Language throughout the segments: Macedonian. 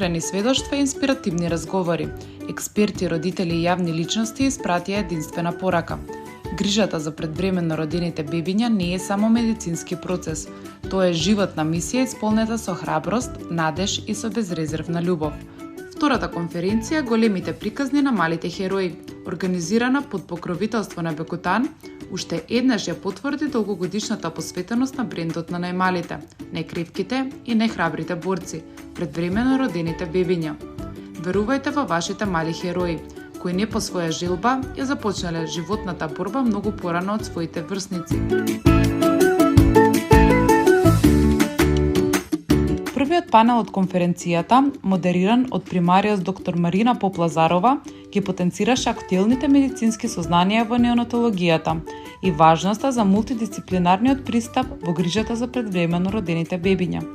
отворени сведоштва и инспиративни разговори. Експерти, родители и јавни личности испратија единствена порака. Грижата за предвременно родените бебиња не е само медицински процес. Тоа е животна мисија исполнета со храброст, надеж и со безрезервна љубов. Втората конференција "Големите приказни на малите херои", организирана под покровителство на Бекутан, уште еднаш ја потврди долгогодишната посветеност на брендот на најмалите, најкретките и најхрабрите борци, предвремено родените бебиња. Верувајте во вашите мали херои, кои не по своја желба ја започнале животната борба многу порано од своите врсници. Првиот панел од конференцијата, модериран од примариус доктор Марина Поплазарова, ги потенцираше актуелните медицински сознанија во неонатологијата и важноста за мултидисциплинарниот пристап во грижата за предвремено родените бебиња.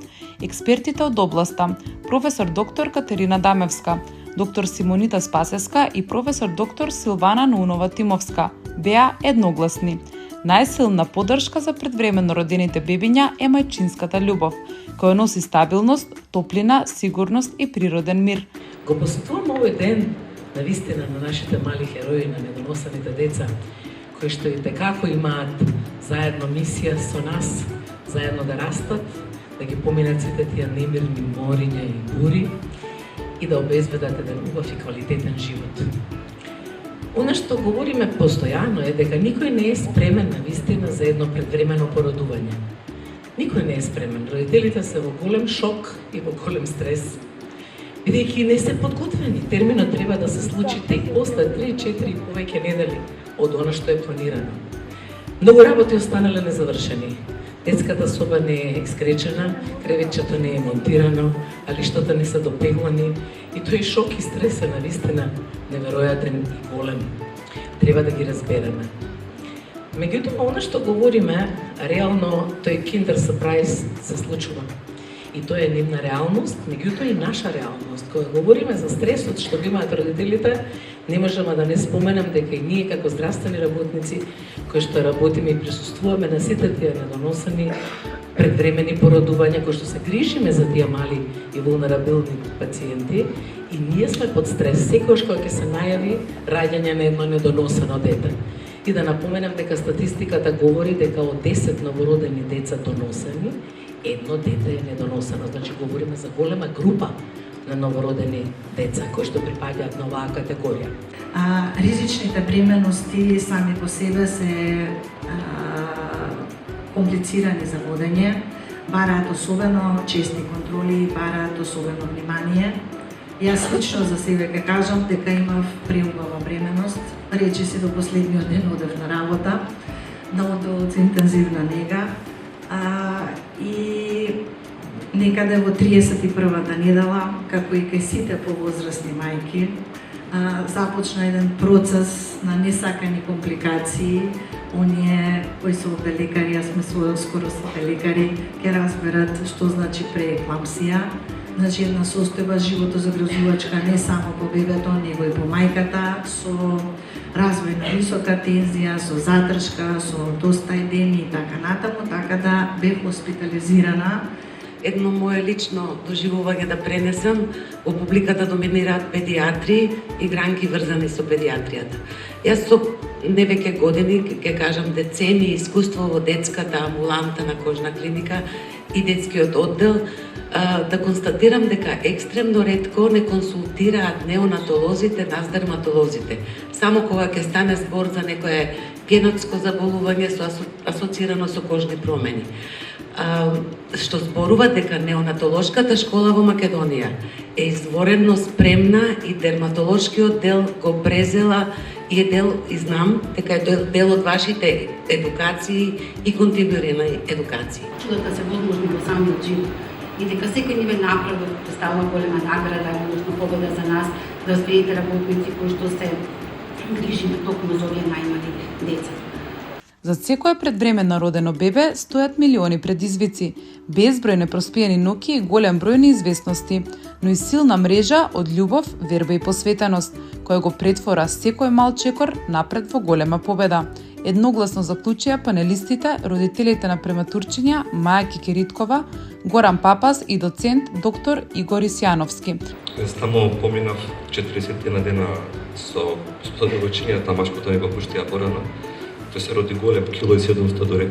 Експертите од областа, професор доктор Катерина Дамевска, доктор Симонита Спасеска и професор доктор Силвана Нунова-Тимовска, беа едногласни. Најсилна поддршка за предвремено родените бебиња е мајчинската љубов, која носи стабилност, топлина, сигурност и природен мир. Го посветувам овој ден на вистина на нашите мали херои, на недоносаните деца, кои што и текако имаат заедно мисија со нас, заедно да растат, да ги поминат сите тие немирни мориња и бури и да обезбедат еден убав и квалитетен живот. Она што говориме постојано е дека никој не е спремен на вистина за едно предвремено породување. Никој не е спремен. Родителите се во голем шок и во голем стрес, бидејќи не се подготвени. Терминот треба да се случи тек после 3-4 и повеќе недели од она што е планирано. Многу работи останале незавршени. Детската соба не е искречена, креветчето не е монтирано, а лиштата не се допеглани и тој шок и стрес е навистина неверојатен и голем. Треба да ги разбереме. Меѓутоа, она што говориме, реално тој Kinder Surprise се случува. И тоа е нивна реалност, меѓутоа и наша реалност. Кога говориме за стресот што го имаат родителите, не можеме да не споменам дека и ние како здравствени работници, кои што работиме и присуствуваме на сите тие недоносени предвремени породувања, кои што се грижиме за тие мали и вулнерабилни пациенти, и ние сме под стрес секогаш кога ќе се најави раѓање на едно недоносено дете. И да напоменам дека статистиката говори дека од 10 новородени деца доносени, едно дете е недоносено. Значи, говориме за голема група на новородени деца кои што припаѓаат на оваа категорија. Ризичните бременности сами по себе се комплицирани за водење, бараат особено чести контроли, бараат особено внимание. Јас лично за себе ќе кажам дека имав преубава бременост, речи се до последниот ден одев на работа, на интензивна нега, и некаде во 31-та недела, како и кај сите повозрасни мајки, започна еден процес на несакани компликации. Оние кои се овде лекари, јас сме скоро сите лекари, ќе разберат што значи прееклампсија. Значи една состојба животозагрозувачка не само по бебето, него и по мајката, со развој на висока тензија, со задршка, со доста едеми и така натаму, така да бев хоспитализирана. Едно мое лично доживување да пренесам, во публиката доминираат педиатри и гранки врзани со педиатријата. Јас со не веќе години, ќе кажам децени искуство во детската амбулантна кожна клиника и детскиот оддел, да констатирам дека екстремно ретко не консултираат неонатолозите нас дерматолозите. Само кога ќе стане збор за некое генетско заболување асоцирано со кожни промени. Што зборува дека неонатолошката школа во Македонија е изворено спремна и дерматолошкиот дел го презела и е дел, и знам дека е дел од вашите едукации и континуирани едукации. Чудата се возможни во самиот живот и дека секој нивен напредок представува голема награда и можна победа за нас, да успеете работници кои што се грижиме токму за овие најмали деца. За секое предвремено родено бебе стојат милиони предизвици, безброј непроспиени ноќи и голем број неизвестности, но и силна мрежа од љубов, верба и посветеност, која го претвора секој мал чекор напред во голема победа. Едногласно заклучија панелистите, родителите на прематурчиња Маја Кикириткова, Горан Папас и доцент доктор Игор Исјановски. Само поминав 40 на дена со девојчињата, машкото не го пуштија порано. Тој се роди голем, кило и 700 дори.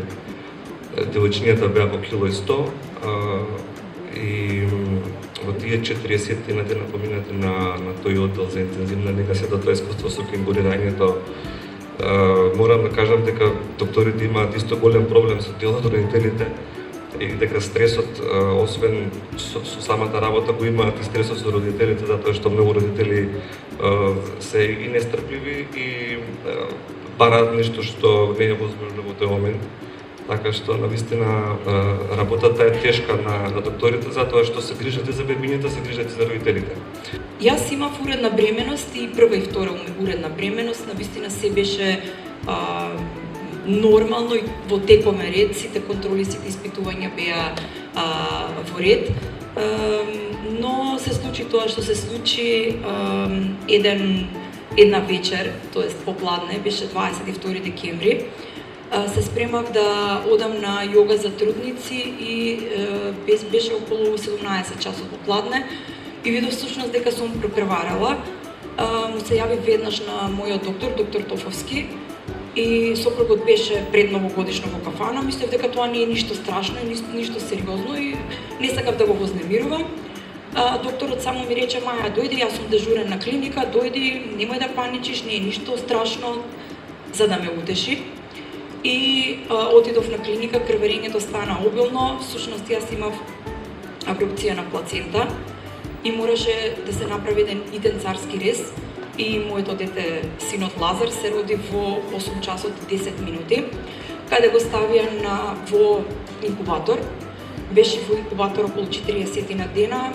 Девојчињата беа по кило и 100 и во тие 40 на дена поминати на тој оддел за интензивна нега се тоа искуство со кенгурирањето. Морам да кажам дека докторите имаат исто голем проблем со делот родителите и дека стресот, освен со самата работа, го имаат и стресот со родителите, затоа што многу родители се и нестрпливи и бараат нешто што не е возможно во тој момент. Така што, навистина, работата е тешка на докторите, затоа што се грижат за бебињата, се грижат за родителите. Јас имав уредна бременост и прва и втора уредна бременост, навистина се беше нормално и во тековен ред, сите контроли, сите испитувања беа во ред, но се случи тоа што се случи една вечер, тоест попладне, беше 22 декември, се спремав да одам на јога за трудници и беше околу 17 часот попладне и видов всушност дека сум препреварала. Му се јави веднаш на мојот доктор Тофовски, и сопругот беше пред новогодишно во кафана. Мислев дека тоа не е ништо страшно и ништо сериозно и не сакав да го вознемирувам. Докторот само ми рече: Маја, дојди, јас сум дежурен на клиника, дојди, немој да паничиш, не е ништо страшно, за да ме утеши. И отидов на клиника, крварењето стана обилно, всушност јас имав абрупција на плацента и мораше да се направи еден иден царски рез и моето дете, синот Лазар, се роди во 8 часот 10 минути, каде го ставија во инкубатор. Беше во инкубатор околу 40 на дена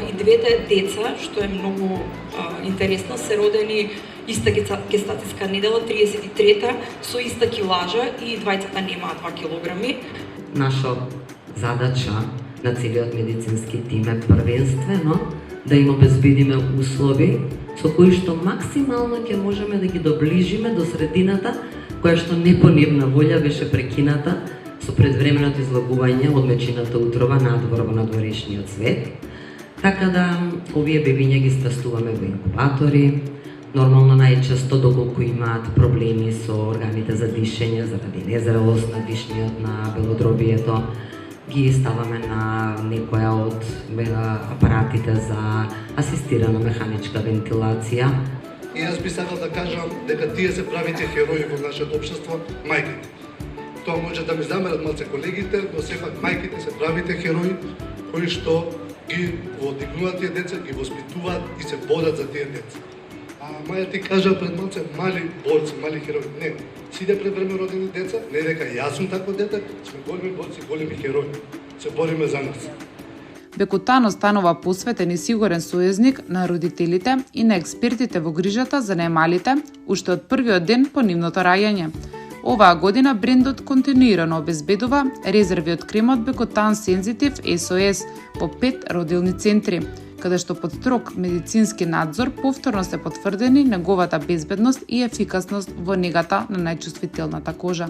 и двете деца, што е многу интересно, се родени иста гестацијска недела, 33-та, со иста килажа и двајцата немаат 2 килограми. Наша задача на целиот медицински тим е првенствено да им обезбедиме услови со кои што максимално ќе можеме да ги доближиме до средината која што не по нивна волја беше прекината со предвременото излагување од мечината утрова надвор во надворешниот свет. Така да овие бебиња ги страстуваме во инкубатори, нормално најчесто доколку имаат проблеми со органите за дишење заради незрелост на дишниот на белодробието, ги ставаме на некоја од апаратите за асистирана механичка вентилација. И јас би сакал да кажам дека тие се правите херои во нашето општество, мајките. Тоа може да ми замерат малце колегите, но сепак мајките се правите херои кои што ги одигнуваат тие деца, ги воспитуваат и се борат за тие деца. Маја ти кажа пред малце мали борци, мали херои. Не, сите предвреме родени деца, не дека јас сум такво дете, сме големи борци, големи херои. Се бориме за нас. Бекутано станува посветен и сигурен сојузник на родителите и на експертите во грижата за најмалите уште од првиот ден по нивното раѓање. Оваа година брендот континуирано обезбедува резерви од кремот Бекутан Сензитив SOS по 5 родилни центри, каде што под строг медицински надзор повторно се потврдени неговата безбедност и ефикасност во негата на најчувствителната кожа.